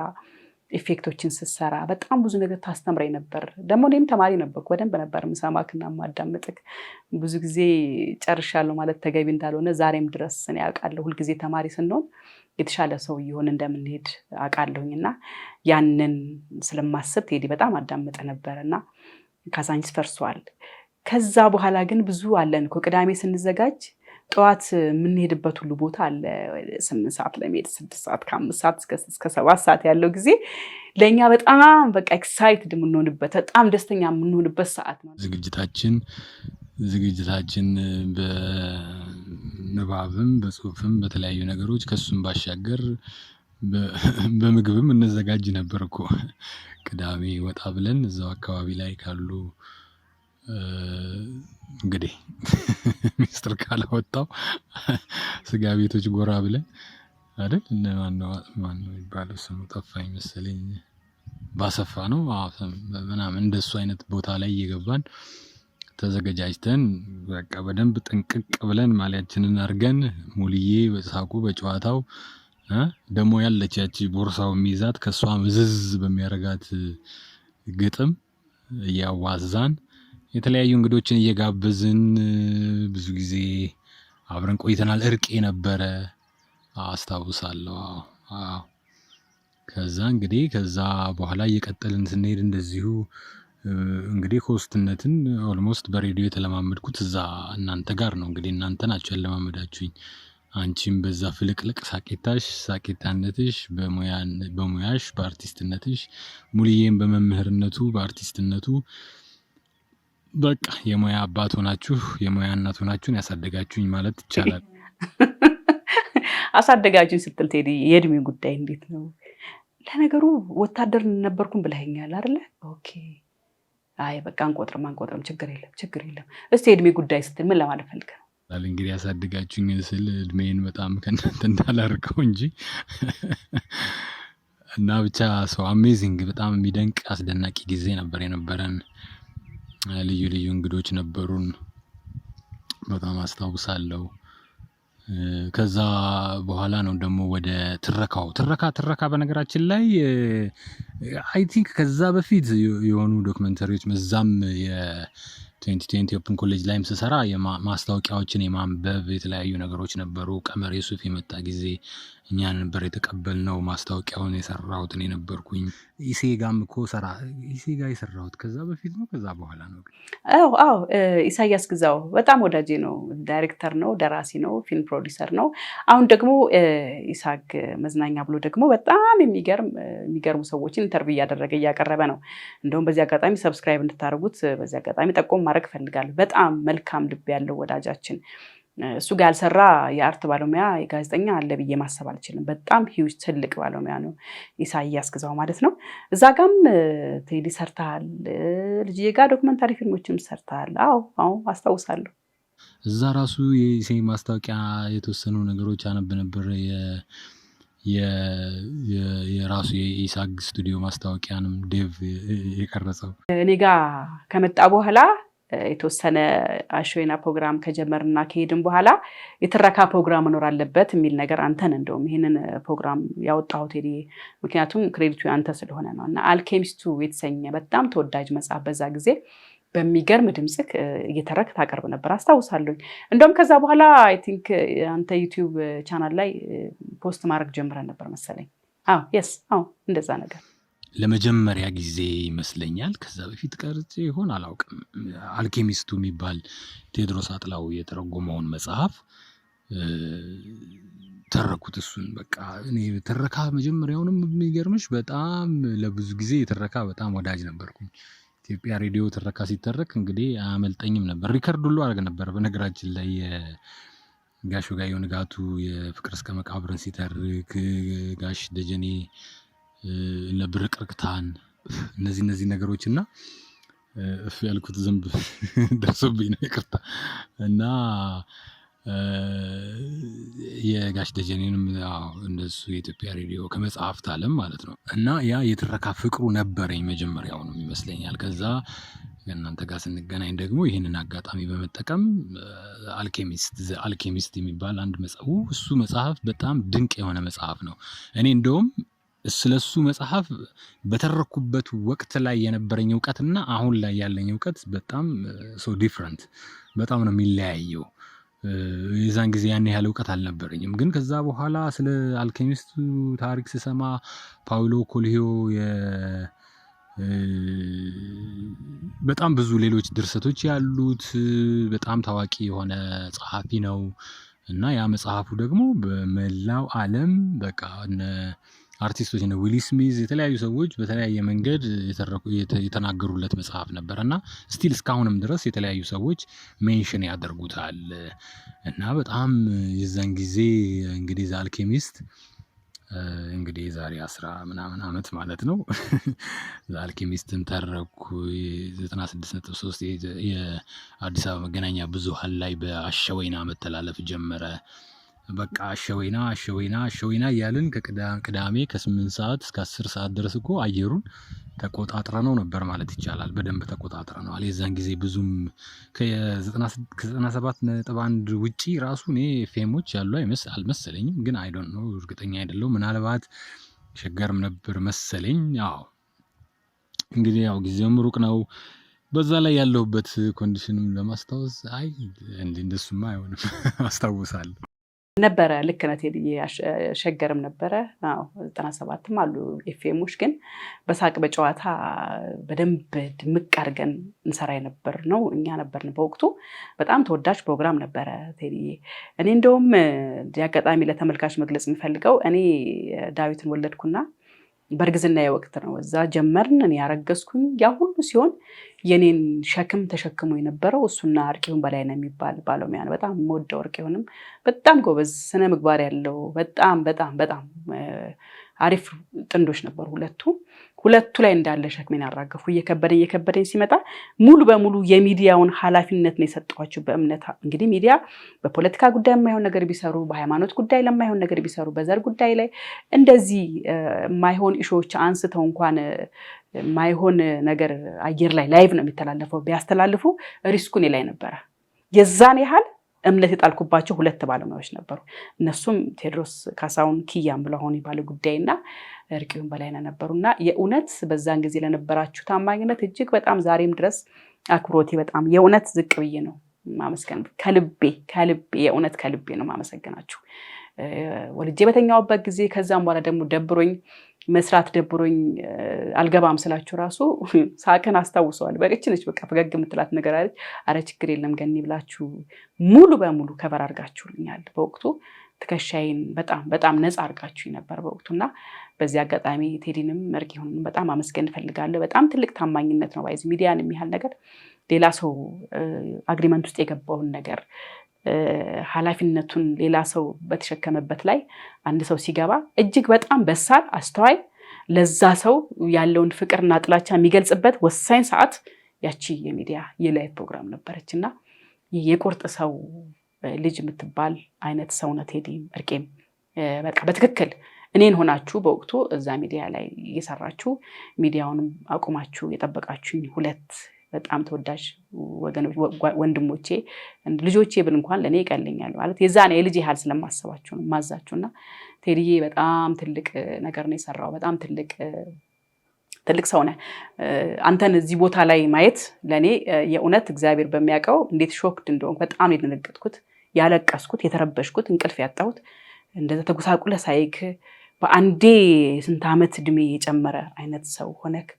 ኢፌክቶችን ስሰራ በጣም ብዙ ነገር ታስተምረኝ ነበር። ደግሞ እኔም ተማሪ ነበርኩ። በደንብ ነበር የምሰማክና የማዳምጥክ። ብዙ ጊዜ ጨርሻለሁ ማለት ተገቢ እንዳልሆነ ዛሬም ድረስ እኔ አውቃለሁ። ሁልጊዜ ተማሪ ስንሆን የተሻለ ሰው እየሆን እንደምንሄድ አውቃለሁኝና ያንን ስለማስብ ቴዲ በጣም አዳምጥ ነበርና ካዛንቺስ ፈርሷል። ከዛ በኋላ ግን ብዙ አለን እኮ። ቅዳሜ ስንዘጋጅ ጠዋት የምንሄድበት ሁሉ ቦታ አለ። 8 ሰዓት ለመሄድ 6 ሰዓት፣ ከ5 ሰዓት እስከ 7 ሰዓት ያለው ጊዜ ለእኛ በጣም በቃ ኤክሳይትድ የምንሆንበት በጣም ደስተኛ የምንሆንበት ሰዓት ነው። ዝግጅታችን በንባብም በጽሁፍም በተለያዩ ነገሮች ከሱም ባሻገር በምግብም እንዘጋጅ ነበር እኮ። ቅዳሜ ወጣ ብለን እዛው አካባቢ ላይ ካሉ እንግዲህ ሚስጥር ካላወጣው ስጋ ቤቶች ጎራ ብለን አይደል? ማን ነው የሚባለው ስሙ ጠፋኝ መሰለኝ። ባሰፋ ነው ምናምን እንደሱ አይነት ቦታ ላይ እየገባን ተዘጋጅተን በቃ በደንብ ጥንቅቅ ብለን ማሊያችንን አድርገን ሙልዬ በሳቁ በጨዋታው ደግሞ ያለች ያቺ ቦርሳው የሚይዛት ከሷ ምዝዝ በሚያረጋት ግጥም እያዋዛን የተለያዩ እንግዶችን እየጋበዝን ብዙ ጊዜ አብረን ቆይተናል። እርቄ ነበረ አስታውሳለሁ። ከዛ በኋላ እየቀጠልን ስንሄድ እንደዚሁ እንግዲህ ሆስትነትን ኦልሞስት በሬዲዮ የተለማመድኩት እዛ እናንተ ጋር ነው። እንግዲህ እናንተ ናችሁ ያለማመዳችሁኝ። አንቺም በዛ ፍልቅልቅ ሳቄታነትሽ በሙያሽ በአርቲስትነትሽ፣ ሙልዬም በመምህርነቱ በአርቲስትነቱ በቃ የሙያ አባት ሆናችሁ የሙያ እናት ሆናችሁን ያሳደጋችሁኝ ማለት ይቻላል። አሳደጋችሁኝ ስትል ቴዲ የእድሜ ጉዳይ እንዴት ነው? ለነገሩ ወታደር ነበርኩም ብለኸኛል አይደለ? ኦኬ። አይ በቃ አንቆጥርም፣ ችግር የለም። እስቲ የእድሜ ጉዳይ ስትል ምን ለማለት ፈልገህ ነው? እንግዲህ ያሳደጋችሁኝ ስል እድሜን በጣም ከእናንተ እንዳላርቀው እንጂ እና ብቻ ሰው አሜዚንግ፣ በጣም የሚደንቅ አስደናቂ ጊዜ ነበር የነበረን። ልዩ እንግዶች ነበሩን፣ በጣም አስታውሳለሁ። ከዛ በኋላ ነው ደግሞ ወደ ትረካ በነገራችን ላይ አይ ቲንክ ከዛ በፊት የሆኑ ዶክመንተሪዎች መዛም 2020 ኦፕን ኮሌጅ ላይም ስሰራ ማስታወቂያዎችን የማንበብ የተለያዩ ነገሮች ነበሩ። ቀመር ዩሱፍ የመጣ ጊዜ እኛ ነበር የተቀበልነው ማስታወቂያውን የሰራሁት እኔ ነበርኩኝ። ኢሴጋም እኮ ኢሴጋ የሰራሁት ከዛ በፊት ነው ከዛ በኋላ ነው። አዎ ኢሳያስ ግዛው በጣም ወዳጄ ነው። ዳይሬክተር ነው፣ ደራሲ ነው፣ ፊልም ፕሮዲውሰር ነው። አሁን ደግሞ ኢሳግ መዝናኛ ብሎ ደግሞ በጣም የሚገርሙ ሰዎችን ኢንተርቪው እያደረገ እያቀረበ ነው። እንደውም በዚህ አጋጣሚ ሰብስክራይብ እንድታደርጉት በዚህ አጋጣሚ ጠቆም ማድረግ ፈልጋለሁ። በጣም መልካም ልብ ያለው ወዳጃችን እሱ ጋር ያልሰራ የአርት ባለሙያ የጋዜጠኛ አለ ብዬ ማሰብ አልችልም። በጣም ሂውጅ ትልቅ ባለሙያ ነው ኢሳያስ ግዛው ማለት ነው። እዛ ጋም ቴዲ ሰርተሃል፣ ልጅዬ ጋር ዶክመንታሪ ፊልሞችንም ሰርተሃል። አዎ አስታውሳለሁ። እዛ ራሱ የኢሴ ማስታወቂያ የተወሰኑ ነገሮች አነብ ነበር። የራሱ የኢሳግ ስቱዲዮ ማስታወቂያንም ዴቭ የቀረጸው እኔ ጋር ከመጣ በኋላ የተወሰነ አሾይና ፕሮግራም ከጀመርና ከሄድን በኋላ የትረካ ፕሮግራም መኖር አለበት የሚል ነገር አንተን እንደውም ይሄንን ፕሮግራም ያወጣው ቴዲ፣ ምክንያቱም ክሬዲቱ አንተ ስለሆነ ነው። እና አልኬሚስቱ የተሰኘ በጣም ተወዳጅ መጽሐፍ በዛ ጊዜ በሚገርም ድምጽክ እየተረክ ታቀርብ ነበር አስታውሳለሁ። እንደውም ከዛ በኋላ አይ ቲንክ አንተ ዩቲዩብ ቻናል ላይ ፖስት ማድረግ ጀምረን ነበር መሰለኝ። እንደዛ ነገር ለመጀመሪያ ጊዜ ይመስለኛል። ከዛ በፊት ቀርጬ ይሆን አላውቅም። አልኬሚስቱ የሚባል ቴዎድሮስ አጥላው የተረጎመውን መጽሐፍ ተረኩት። እሱን በቃ እኔ ተረካ መጀመሪያውንም የሚገርምሽ በጣም ለብዙ ጊዜ የተረካ በጣም ወዳጅ ነበርኩኝ። ኢትዮጵያ ሬዲዮ ተረካ ሲተረክ እንግዲህ አያመልጠኝም ነበር። ሪከርድ ሁሉ አደረግ ነበር። በነገራችን ላይ ጋሽ ወጋየሁ ንጋቱ የፍቅር እስከ መቃብርን ሲተርክ፣ ጋሽ ደጀኔ ለብርቅርቅታን እነዚህ ነገሮች እና ያልኩት ዝንብ ደርሶብኝ ነው ይቅርታ። እና የጋሽ ደጀኔንም እንደሱ የኢትዮጵያ ሬዲዮ ከመጽሐፍት ዓለም ማለት ነው። እና ያ የትረካ ፍቅሩ ነበረኝ መጀመሪያውንም ይመስለኛል። ከዛ እናንተ ጋር ስንገናኝ ደግሞ ይህንን አጋጣሚ በመጠቀም አልኬሚስት የሚባል አንድ እሱ መጽሐፍ በጣም ድንቅ የሆነ መጽሐፍ ነው። እኔ እንደውም ስለሱ መጽሐፍ በተረኩበት ወቅት ላይ የነበረኝ እውቀትና አሁን ላይ ያለኝ እውቀት በጣም ሶ ዲፍረንት በጣም ነው የሚለያየው። የዛን ጊዜ ያን ያህል እውቀት አልነበረኝም። ግን ከዛ በኋላ ስለ አልኬሚስቱ ታሪክ ስሰማ ፓውሎ ኮልሂዮ በጣም ብዙ ሌሎች ድርሰቶች ያሉት በጣም ታዋቂ የሆነ ጸሐፊ ነው እና ያ መጽሐፉ ደግሞ በመላው ዓለም በቃ አርቲስቶች ነው ዊሊ ስሚዝ የተለያዩ ሰዎች በተለያየ መንገድ የተናገሩለት መጽሐፍ ነበር እና ስቲል እስካሁንም ድረስ የተለያዩ ሰዎች ሜንሽን ያደርጉታል። እና በጣም የዛን ጊዜ እንግዲህ አልኬሚስት እንግዲህ ዛሬ 10 ምናምን ዓመት ማለት ነው አልኬሚስትን ተረኩ 96.3 የአዲስ አበባ መገናኛ ብዙሃን ላይ በአሸወይና መተላለፍ ጀመረ። በቃ አሸወይና እያልን ከቅዳሜ ከ8 ሰዓት እስከ 10 ሰዓት ድረስ እኮ አየሩን ተቆጣጥረነው ነበር ማለት ይቻላል። በደንብ ተቆጣጥረነዋል። የዛን ጊዜ ብዙም ከ97.1 ውጪ ራሱ እኔ ፌሞች ያሉ አልመሰለኝም። ግን አይ ዶንት ኖ እርግጠኛ አይደለሁም። ምናልባት ሸገርም ነበር መሰለኝ። እንግዲህ ጊዜውም ሩቅ ነው። በዛ ላይ ያለሁበት ኮንዲሽንም ለማስታወስ እንደሱማ አይሆንም አስታውሳለሁ ነበረ። ልክ ነህ ቴዲዬ፣ ሸገርም ነበረ። 97ም አሉ ኤፍኤሞች። ግን በሳቅ በጨዋታ በደንብ ድምቅ አድርገን እንሰራ የነበር ነው እኛ ነበርን በወቅቱ። በጣም ተወዳጅ ፕሮግራም ነበረ ቴዲዬ። እኔ እንደውም አጋጣሚ ለተመልካች መግለጽ የምፈልገው እኔ ዳዊትን ወለድኩና በእርግዝና ወቅት ነው እዛ ጀመርን። እኔ ያረገዝኩኝ ያ ሁሉ ሲሆን የኔን ሸክም ተሸክሞ የነበረው እሱና አርቂውን በላይ ነው የሚባል ባለሙያ ነው። በጣም የምወደው አርቂውንም በጣም ጎበዝ ስነ ምግባር ያለው በጣም አሪፍ ጥንዶች ነበሩ ሁለቱ ላይ እንዳለ ሸክሜን አራገፉ። እየከበደኝ ሲመጣ ሙሉ በሙሉ የሚዲያውን ኃላፊነት ነው የሰጠኋቸው በእምነት። እንግዲህ ሚዲያ በፖለቲካ ጉዳይ የማይሆን ነገር ቢሰሩ፣ በሃይማኖት ጉዳይ ለማይሆን ነገር ቢሰሩ፣ በዘር ጉዳይ ላይ እንደዚህ የማይሆን ኢሹዎች አንስተው እንኳን የማይሆን ነገር አየር ላይ ላይቭ ነው የሚተላለፈው ቢያስተላልፉ ሪስኩ እኔ ላይ ነበረ። የዛን ያህል እምነት የጣልኩባቸው 2 ባለሙያዎች ነበሩ። እነሱም ቴዎድሮስ ካሳሁን ኪያም ብለው አሁን ባለ ጉዳይና አርቂውን በላይ ነበሩና የእውነት በዛን ጊዜ ለነበራችሁ ታማኝነት እጅግ በጣም ዛሬም ድረስ አክብሮቴ በጣም የእውነት ዝቅ ብዬ ነው ማመስገን ከልቤ የእውነት ከልቤ ነው ማመሰግናችሁ። ወልጄ በተኛውበት ጊዜ ከዛም በኋላ ደግሞ ደብሮኝ መስራት ደብሮኝ አልገባም ስላችሁ ራሱ ሳቀን አስታውሰዋል። በቅችነች በቃ ፈገግ የምትላት ነገር አለች። አረ ችግር የለም ገኒ ብላችሁ ሙሉ በሙሉ ከበር አድርጋችሁልኛል። በወቅቱ ትከሻይን በጣም ነፃ አድርጋችሁ ነበር በወቅቱና በዚህ አጋጣሚ ቴዲንም መርቂሁንም በጣም አመስገን ፈልጋለሁ። በጣም ትልቅ ታማኝነት ነው ባይዚ ሚዲያን የሚያህል ነገር ሌላ ሰው አግሪመንት ውስጥ የገባውን ነገር ኃላፊነቱን ሌላ ሰው በተሸከመበት ላይ አንድ ሰው ሲገባ እጅግ በጣም በሳል አስተዋይ ለዛ ሰው ያለውን ፍቅርና ጥላቻ የሚገልጽበት ወሳኝ ሰዓት ያቺ የሚዲያ የላይቭ ፕሮግራም ነበረችና የቁርጥ ሰው ልጅ የምትባል አይነት ሰው ነው ቴዲ መርቄም በቃ በትክክል እኔን ሆናችሁ በወቅቱ እዛ ሚዲያ ላይ እየሰራችሁ ሚዲያውንም አቁማችሁ የጠበቃችሁኝ ሁለት በጣም ተወዳጅ ወንድሞቼ ልጆቼ ብል እንኳን ለኔ ይቀልኛል ማለት የዛኔ የልጅ ያህል ስለማሰባችሁ ነው ማዛችሁና ቴዲዬ በጣም ትልቅ ነገር ነው የሰራው። በጣም ትልቅ ሰው ነህ። አንተን እዚህ ቦታ ላይ ማየት ለኔ የእውነት እግዚአብሔር በሚያውቀው እንዴት ሾክድ እንደሆንኩ በጣም የደነገጥኩት ያለቀስኩት የተረበሽኩት እንቅልፍ ያጣሁት እንደዛ ተጉሳቁለ ሳይክ በአንዴ ስንት ዓመት እድሜ የጨመረ አይነት ሰው ሆነክ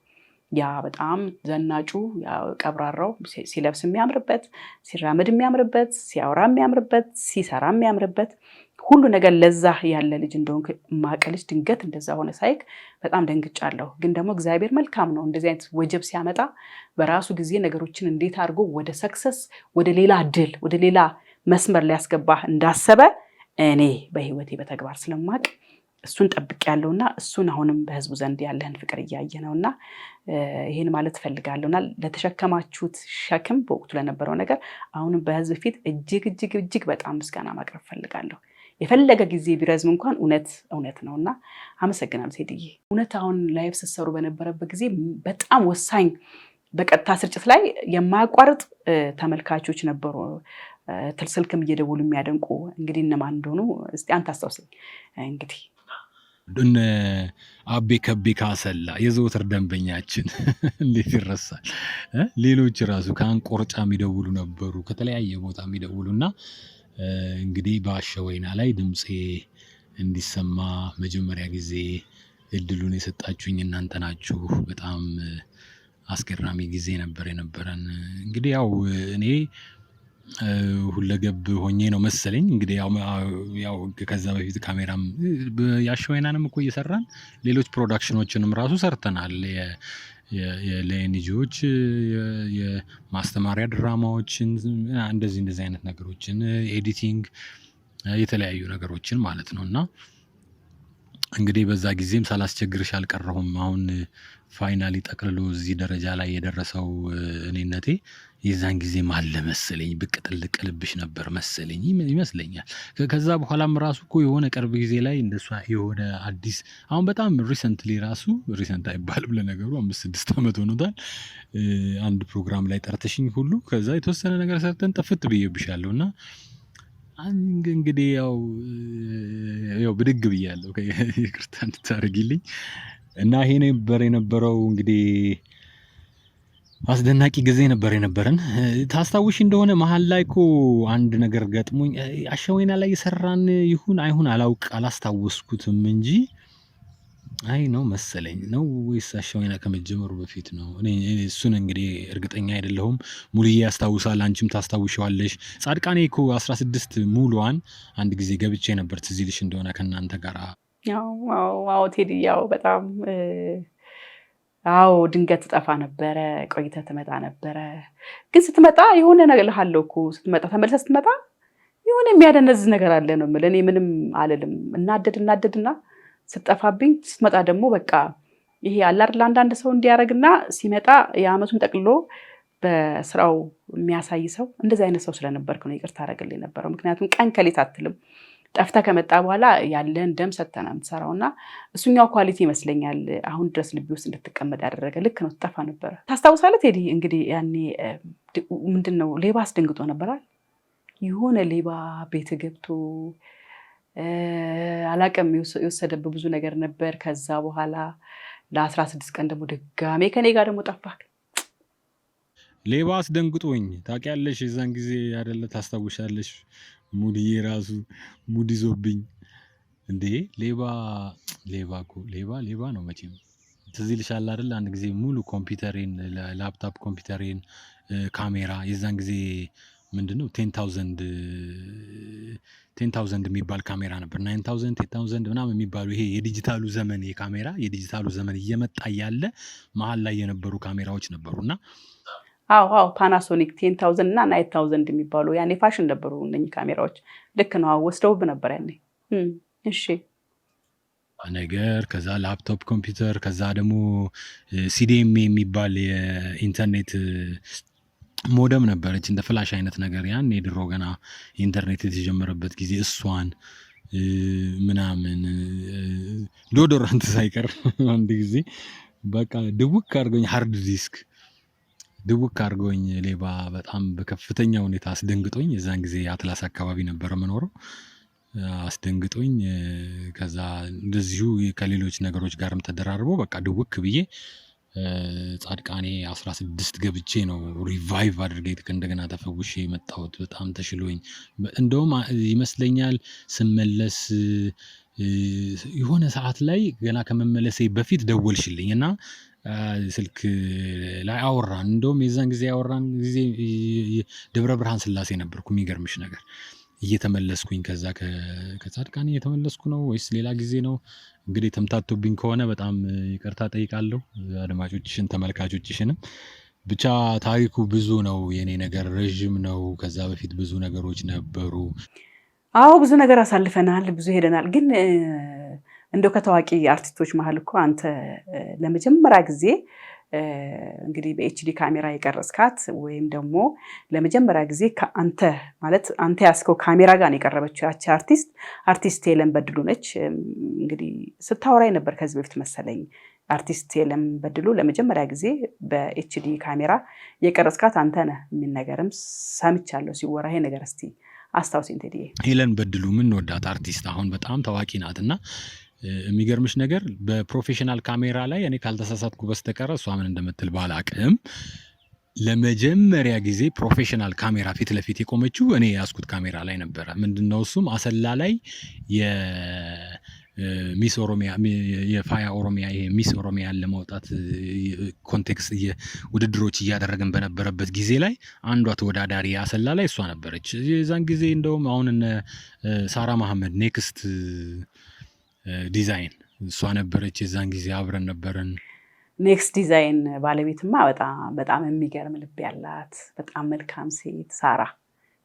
ያ በጣም ዘናጩ ያ ቀብራራው ሲለብስ የሚያምርበት ሲራመድ የሚያምርበት ሲያወራ የሚያምርበት ሲሰራ የሚያምርበት ሁሉ ነገር ለዛ ያለ ልጅ እንደሆንክ ማቀልሽ ድንገት እንደዛ ሆነ ሳይክ በጣም ደንግጫለሁ። ግን ደግሞ እግዚአብሔር መልካም ነው። እንደዚህ አይነት ወጀብ ሲያመጣ በራሱ ጊዜ ነገሮችን እንዴት አድርጎ ወደ ሰክሰስ ወደ ሌላ ድል ወደ ሌላ መስመር ሊያስገባህ እንዳሰበ እኔ በህይወቴ በተግባር ስለማቅ እሱን ጠብቄያለሁና እሱን አሁንም በህዝቡ ዘንድ ያለህን ፍቅር እያየነውና ይሄን ማለት ፈልጋለሁና ለተሸከማችሁት ሸክም በወቅቱ ለነበረው ነገር አሁንም በህዝብ ፊት እጅግ በጣም ምስጋና ማቅረብ ፈልጋለሁ። የፈለገ ጊዜ ቢረዝም እንኳን እውነት ነውና አመሰግናለሁ ቴዲዬ። እውነት አሁን ላይቭ ስትሰሩ በነበረበት ጊዜ በጣም ወሳኝ በቀጥታ ስርጭት ላይ የማያቋርጥ ተመልካቾች ነበሩ። ስልክም እየደወሉ የሚያደንቁ እንግዲህ እነማን እንደሆኑ እስቲ አንተ አስታውሰኝ። እንግዲህ እነ አቤ ከቤ ካሰላ የዘወትር ደንበኛችን እንዴት ይረሳል? ሌሎች ራሱ ከአንቆርጫ የሚደውሉ ነበሩ ከተለያየ ቦታ የሚደውሉና እንግዲህ በአሸወይና ላይ ድምፄ እንዲሰማ መጀመሪያ ጊዜ እድሉን የሰጣችሁኝ እናንተ ናችሁ። በጣም አስገራሚ ጊዜ ነበር የነበረን። እንግዲህ ያው እኔ ሁለገብ ሆኜ ነው መሰለኝ እንግዲህ ያው ከዛ በፊት ካሜራም ያሸወይናንም እኮ እየሰራን ሌሎች ፕሮዳክሽኖችንም ራሱ ሰርተናል። ለኤንጂኦች የማስተማሪያ ድራማዎችን እንደዚህ አይነት ነገሮችን ኤዲቲንግ የተለያዩ ነገሮችን ማለት ነውና እንግዲህ በዛ ጊዜም ሳላስቸግርሽ አልቀረሁም። አሁን ፋይናሊ ጠቅልሎ እዚህ ደረጃ ላይ የደረሰው እኔነቴ የዛን ጊዜ ማለ መሰለኝ ብቅ ጥልቅ ልብሽ ነበር መሰለኝ ይመስለኛል። ከዛ በኋላም ራሱ እኮ የሆነ ቅርብ ጊዜ ላይ እንደሷ የሆነ አዲስ አሁን በጣም ሪሰንት አይባልም ለነገሩ 5-6 ዓመት ሆኖታል። አንድ ፕሮግራም ላይ ጠርተሽኝ ሁሉ ከዛ የተወሰነ ነገር ሰርተን ጠፍት ብዬብሻለሁና እንግዲህ ያው ብድግ ብያለሁ ይቅርታ እንድታደርጊልኝ እና ይሄ ነበር የነበረው። እንግዲህ አስደናቂ ጊዜ ነበር የነበረን። ታስታውሽ እንደሆነ መሀል ላይ እኮ አንድ ነገር ገጥሞኝ አሸወይና ላይ የሰራን ይሁን አይሁን አላስታወስኩትም እንጂ አይ ነው መሰለኝ ነው ወይስ አሸወይና ከመጀመሩ በፊት ነው? እኔ እሱን እንግዲህ እርግጠኛ አይደለሁም። ሙሉዬ ያስታውሳል፣ አንቺም ታስታውሻለሽ። ጻድቃኔ እኮ 16 ሙሉዋን አንድ ጊዜ ገብቼ ነበር ትዝ ይልሽ እንደሆነ ከእናንተ ጋር። ያው ቴዲ ያው በጣም ድንገት ትጠፋ ነበረ፣ ቆይተ ትመጣ ነበረ። ግን ስትመጣ የሆነ ነገር ልሃለው እኮ ተመልሰህ ስትመጣ የሆነ የሚያደነዝዝ ነገር አለ ነው የምልህ። እኔ ምንም አልልም። እናደድና ስትጠፋብኝ ስትመጣ ደግሞ በቃ ይሄ አለ አይደል አንዳንድ ሰው እንዲያረግና ሲመጣ የዓመቱን ጠቅልሎ በስራው የሚያሳይ ሰው እንደዚህ አይነት ሰው ስለነበርክ ነው ይቅርታ አደረግልኝ ነበረው። ምክንያቱም ቀን ከሌት አትልም። ጠፍታ ከመጣ በኋላ ያለን ደም ሰተና የምትሰራውና እሱኛው ኳሊቲ ይመስለኛል አሁን ድረስ ልቤ ውስጥ እንድትቀመጥ ያደረገ። ልክ ነው ትጠፋ ነበረ። ታስታውሳለህ ቴዲ? እንግዲህ ያኔ ምንድነው ሌባ አስደንግጦ ነበራል። የሆነ ሌባ ቤት ገብቶ አላቀም የወሰደብህ ብዙ ነገር ነበር። ከዛ በኋላ ለ16 ቀን ደግሞ ድጋሜ ከኔ ጋር ደግሞ ጠፋክ። ሌባ አስደንግጦኝ ታውቂያለሽ የዛን ጊዜ አይደለ ታስታውሻለሽ ሙዲዬ ራሱ ሙድ ይዞብኝ እንዴ ሌባ ነው መቼም ትዝ ይልሻል አይደል አንድ ጊዜ ሙሉ ኮምፒውተሬን ላፕቶፕ ኮምፒውተሬን ካሜራ የዛን ጊዜ ምንድነው 10000 የሚባል ካሜራ ነበር 9000 10000 ምናምን የሚባሉ ይሄ የዲጂታሉ ዘመን የካሜራ የዲጂታሉ ዘመን እየመጣ ያለ መሃል ላይ የነበሩ ካሜራዎች ነበሩና አዎ ፓናሶኒክ 10000 እና 9000 የሚባሉ ያኔ ፋሽን ነበሩ እነኚህ ካሜራዎች ልክ ነው ወስደውብ ነበር ያኔ እሺ ነገር ከዛ ላፕቶፕ ኮምፒውተር ከዛ ደግሞ ሲዲኤም የሚባል የኢንተርኔት ሞደም ነበረች እንደ ፍላሽ አይነት ነገር ያን የድሮ ገና ኢንተርኔት የተጀመረበት ጊዜ እሷን ምናምን ዶዶራንት ሳይቀር አንድ ጊዜ በቃ ድውክ አድርጎኝ ሃርድ ዲስክ ድውክ አድርጎኝ ሌባ በጣም በከፍተኛ ሁኔታ አስደንግጦኝ የዛን ጊዜ አትላስ አካባቢ ነበር መኖረው አስደንግጦኝ ከዛ እንደዚሁ ከሌሎች ነገሮች ጋርም ተደራርቦ በቃ ድውክ ብዬ ጻድቃኔ 16 ገብቼ ነው ሪቫይቭ አድርጌ እንደገና ተፈውሼ መጣሁት በጣም ተሽሎኝ እንደውም ይመስለኛል ስመለስ የሆነ ሰዓት ላይ ገና ከመመለሴ በፊት ደወልሽልኝና ስልክ ላይ አወራን እንደውም የዛን ጊዜ አወራን ጊዜ ደብረ ብርሃን ስላሴ ነበርኩ የሚገርምሽ ነገር እየተመለስኩኝ ከዛ ከጻድቃኔ እየተመለስኩ ነው ወይስ ሌላ ጊዜ ነው እንግዲህ ተምታቶብኝ ከሆነ በጣም ይቅርታ ጠይቃለሁ አድማጮችሽን ተመልካቾችሽንም ብቻ ታሪኩ ብዙ ነው የኔ ነገር ረጅም ነው ከዛ በፊት ብዙ ነገሮች ነበሩ አዎ ብዙ ነገር አሳልፈናል ብዙ ሄደናል ግን እንደው ከታዋቂ አርቲስቶች መሃል እኮ አንተ ለመጀመሪያ ጊዜ እንግዲህ በኤችዲ ካሜራ የቀረጽካት ወይም ደግሞ ለመጀመሪያ ጊዜ ከአንተ ማለት አንተ ያስከው ካሜራ ጋር ነው የቀረበችው ያቺ አርቲስት ሄለን በድሉ ነች እንግዲህ ስታወራይ ነበር ከዚህ በፊት መሰለኝ አርቲስት ሄለን በድሉ ለመጀመሪያ ጊዜ በኤችዲ ካሜራ የቀረጽካት አንተ ነህ ምን ነገርም ሰምቻለሁ ሲወራ ይሄ ነገር እስቲ አስታውሲኝ ተዲዬ ሄለን በድሉ ምን ወዳት አርቲስት አሁን በጣም ታዋቂ ናትና የሚገርምሽ ነገር በፕሮፌሽናል ካሜራ ላይ እኔ ካልተሳሳትኩ በስተቀር እሷ ምን እንደምትል ባላቅም ለመጀመሪያ ጊዜ ፕሮፌሽናል ካሜራ ፊት ለፊት የቆመችው እኔ ያስኩት ካሜራ ላይ ነበር ምንድነው እሱም አሰላ ላይ የሚስ ኦሮሚያ የፋያ ኦሮሚያ ይሄ ሚስ ኦሮሚያ ለማውጣት ኮንቴክስት ውድድሮች እያደረገን በነበረበት ጊዜ ላይ አንዷ ተወዳዳሪ አሰላ ላይ እሷ ነበረች የዛን ጊዜ እንደውም አሁን ሳራ መሐመድ ኔክስት ዲዛይን እሷ ነበረች የዛን ጊዜ አብረን ነበርን ኔክስት ዲዛይን ባለቤትማ በጣም የሚገርም ልብ ያላት በጣም መልካም ሴት ሳራ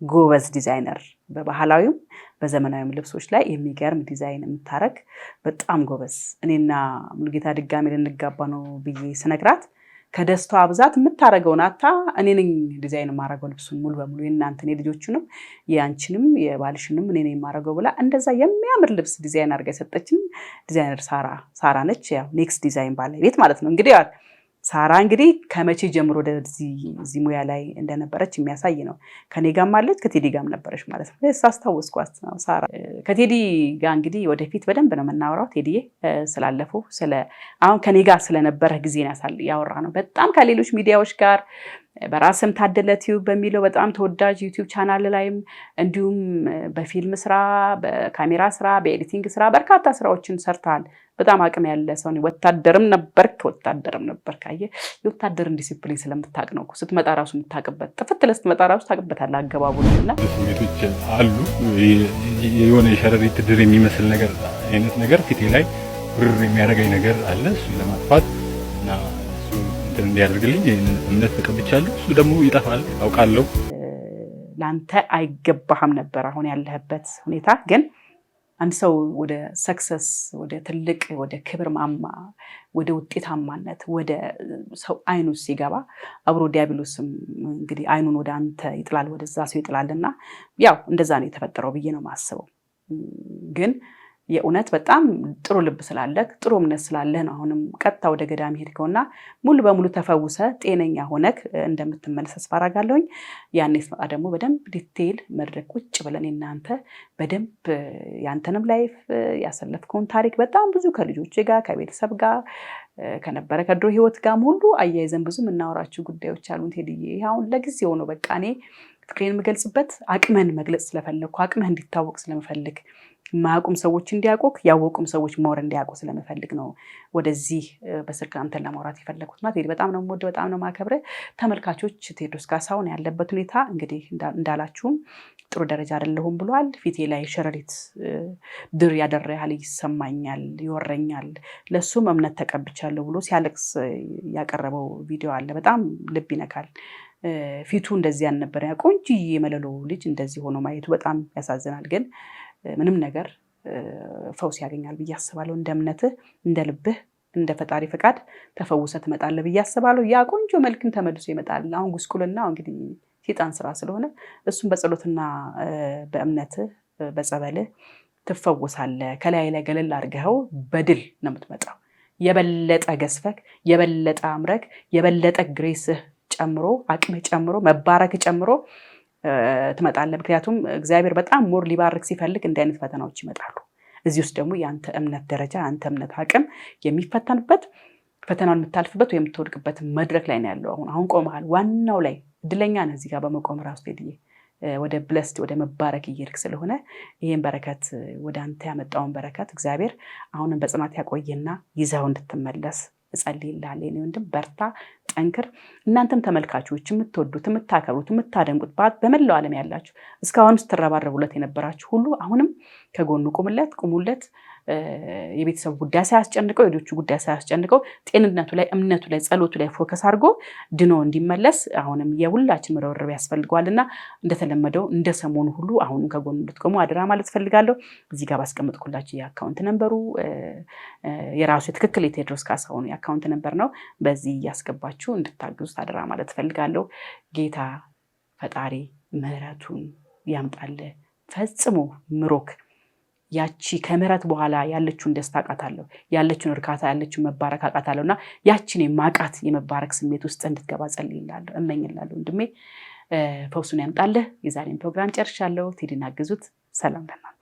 ጎበዝ ዲዛይነር በባህላዊም በዘመናዊም ልብሶች ላይ የሚገርም ዲዛይን የምታረግ በጣም ጎበዝ እኔና ሙሉጌታ ድጋሜ ልንጋባ ነው ብዬ ስነግራት ከደስታዋ ብዛት የምታረገውን አታ እኔ ነኝ ዲዛይን ማረገው ልብሱን ሙሉ በሙሉ የእናንተን የልጆቹንም ያንቺንም የባልሽንም እኔ ነኝ ማረገው ብላ እንደዛ የሚያምር ልብስ ዲዛይን አድርጋ የሰጠችን ዲዛይነር ሳራ ነች ያው ኔክስት ዲዛይን ባለቤት ማለት ነው እንግዲህ ሳራ እንግዲህ ከመቼ ጀምሮ ወደዚህ ሙያ ላይ እንደነበረች የሚያሳይ ነው ከኔ ጋርም አለች ከቴዲ ጋርም ነበረች ማለት ነው አስታውስኳት ነው ሳራ ከቴዲ ጋር እንግዲህ ወደፊት በደንብ ነው የምናወራው ቴዲ ስላለፈው አሁን ከኔ ጋር ስለነበረ ጊዜ ያወራ ነው በጣም ከሌሎች ሚዲያዎች ጋር በራስም ታደለ ቲዩብ በሚለው በጣም ተወዳጅ ዩቲዩብ ቻናል ላይም እንዲሁም በፊልም ስራ በካሜራ ስራ በኤዲቲንግ ስራ በርካታ ስራዎችን ሰርታል በጣም አቅም ያለ ሰው ነው ወታደርም ነበር ካየ የወታደርን ዲሲፕሊን ስለምታቅ ነው ስትመጣ ራሱ የምታቅበት ጥፍት ለስትመጣ ራሱ ታቅበታል አገባቡና ስሜቶች አሉ የሆነ የሸረሪት ድር የሚመስል ነገር አይነት ነገር ፊቴ ላይ ብር የሚያደርገኝ ነገር አለ እሱ ለማጥፋት እና እሱ እንዲያደርግልኝ እምነት ተቀብቻለሁ እሱ ደግሞ ይጠፋል አውቃለሁ ላንተ አይገባህም ነበር አሁን ያለህበት ሁኔታ ግን አንድ ሰው ወደ ሰክሰስ ወደ ትልቅ ወደ ክብር ማማ ወደ ውጤታማነት ወደ ሰው አይኑ ሲገባ አብሮ ዲያብሎስም እንግዲህ አይኑን ወደ አንተ ይጥላል ወደዛ ሰው ይጥላልና ያው እንደዛ ነው የተፈጠረው ብዬ ነው ማስበው ግን የኡነት በጣም ጥሩ ልብ ስላለህ ጥሩ እምነት ስላለህ ነው አሁንም ቀጥታ ወደ ገዳም ሄድከውና ሙሉ በሙሉ ተፈውሰ ጤነኛ ሆነክ እንደምትመለስ ተስፋ አደርጋለሁኝ ያኔ ደግሞ በደንብ ዲቴል መድረክ ቁጭ ብለን እናንተ በደንብ ያንተንም ላይፍ ያሰለፍከውን ታሪክ በጣም ብዙ ከልጆች ጋር ከቤተሰብ ጋር ከነበረ ከድሮ ህይወት ጋርም ሁሉ አያይዘን ብዙ የምናወራቸው ጉዳዮች አሉን ቴዲዬ። አሁን ለጊዜው ነው በቃ እኔ ፍቅሬን የምገልጽበት አቅመን መግለጽ ስለፈለኩ አቅመህ እንዲታወቅ ስለምፈልግ ማያውቁም ሰዎች እንዲያውቁክ ያወቁም ሰዎች ሞር እንዲያውቁ ስለምፈልግ ነው ወደዚህ በስልክ አንተን ለማውራት የፈለኩት። ቴዲ በጣም ነው የምወደው፣ በጣም ነው የማከብረው። ተመልካቾች ቴዎድሮስ ካሳሁን ያለበት ሁኔታ እንግዲህ እንዳላችሁም ጥሩ ደረጃ አይደለሁም ብሏል። ፊቴ ላይ ሸረሪት ድር ያደረ ያህል ይሰማኛል፣ ይወረኛል፣ ለሱም እምነት ተቀብቻለሁ ብሎ ሲያለቅስ ያቀረበው ቪዲዮ አለ። በጣም ልብ ይነካል። ፊቱ እንደዚህ ያልነበረ ቆንጆዬ የመለሎ ልጅ እንደዚህ ሆኖ ማየቱ በጣም ያሳዝናል። ግን ምንም ነገር ፈውስ ያገኛል ብዬ አስባለሁ። እንደ እምነትህ እንደ ልብህ እንደ ፈጣሪ ፈቃድ ተፈውሰህ ትመጣለህ ብዬ አስባለሁ። ያ ቆንጆ መልክን ተመልሶ ይመጣል። አሁን ጉስቁልና እንግዲህ ሴጣን ስራ ስለሆነ እሱም በጸሎትና በእምነትህ በጸበልህ ትፈወሳለህ። ከላይ ላይ ገለል አድርገኸው በድል ነው የምትመጣው። የበለጠ ገዝፈክ የበለጠ አምረክ የበለጠ ግሬስህ ጨምሮ አቅምህ ጨምሮ መባረክ ጨምሮ ትመጣለህ። ምክንያቱም እግዚአብሔር በጣም ሞር ሊባርክ ሲፈልግ እንዲህ አይነት ፈተናዎች ይመጣሉ። እዚህ ውስጥ ደግሞ የአንተ እምነት ደረጃ አንተ እምነት አቅም የሚፈተንበት ፈተናውን የምታልፍበት ወይም የምትወድቅበት መድረክ ላይ ነው ያለው። አሁን ቆመሃል። ዋናው ላይ እድለኛ ነህ እዚህ ጋር በመቆም ራሱ ቴዲዬ ወደ ብለስድ ወደ መባረክ እየሄድክ ስለሆነ ይሄን በረከት ወደ አንተ ያመጣውን በረከት እግዚአብሔር አሁንም በጽናት ያቆየና ይዘው እንድትመለስ እጸልይልሃለሁ። የኔ ወንድም በርታ፣ ጠንክር። እናንተም ተመልካቾች የምትወዱት የምታከብሩት የምታደንቁት በመላው ዓለም ያላችሁ እስካሁን ስትረባረቡለት የነበራችሁ ሁሉ አሁንም ከጎኑ ቁሙለት። የቤተሰብ ጉዳይ ሳያስጨንቀው የልጆቹ ጉዳይ ሳያስጨንቀው ጤንነቱ ላይ እምነቱ ላይ ጸሎቱ ላይ ፎከስ አድርጎ ድኖ እንዲመለስ አሁንም የሁላችን ርብርብ ያስፈልገዋልና እንደተለመደው እንደ ሰሞኑ ሁሉ አሁንም ከጎኑ እንድትቆሙ አደራ ማለት ፈልጋለሁ። እዚህ ጋር ባስቀምጥኩላችሁ የአካውንት ነምበሩ የራሱ የትክክል የቴዎድሮስ ካሳሁን የአካውንት ነምበር ነው። በዚህ ያስገባችሁ እንድታግዙት አደራ ማለት ፈልጋለሁ። ጌታ ፈጣሪ ምህረቱን ያምጣልህ ፈጽሞ ምሮክ ያቺ ከምህረት በኋላ ያለችውን ደስታ አቃታለሁ፣ ያለችውን እርካታ ያለችውን መባረክ አቃታለሁና ያቺን የማቃት የመባረክ ስሜት ውስጥ እንድትገባ ጸልይልሃለሁ፣ እመኝልሃለሁ። ወንድሜ ፈውሱን ያምጣልህ። የዛሬን ፕሮግራም ጨርሻለሁ። ቴዲን አግዙት። ሰላም ለእናንተ።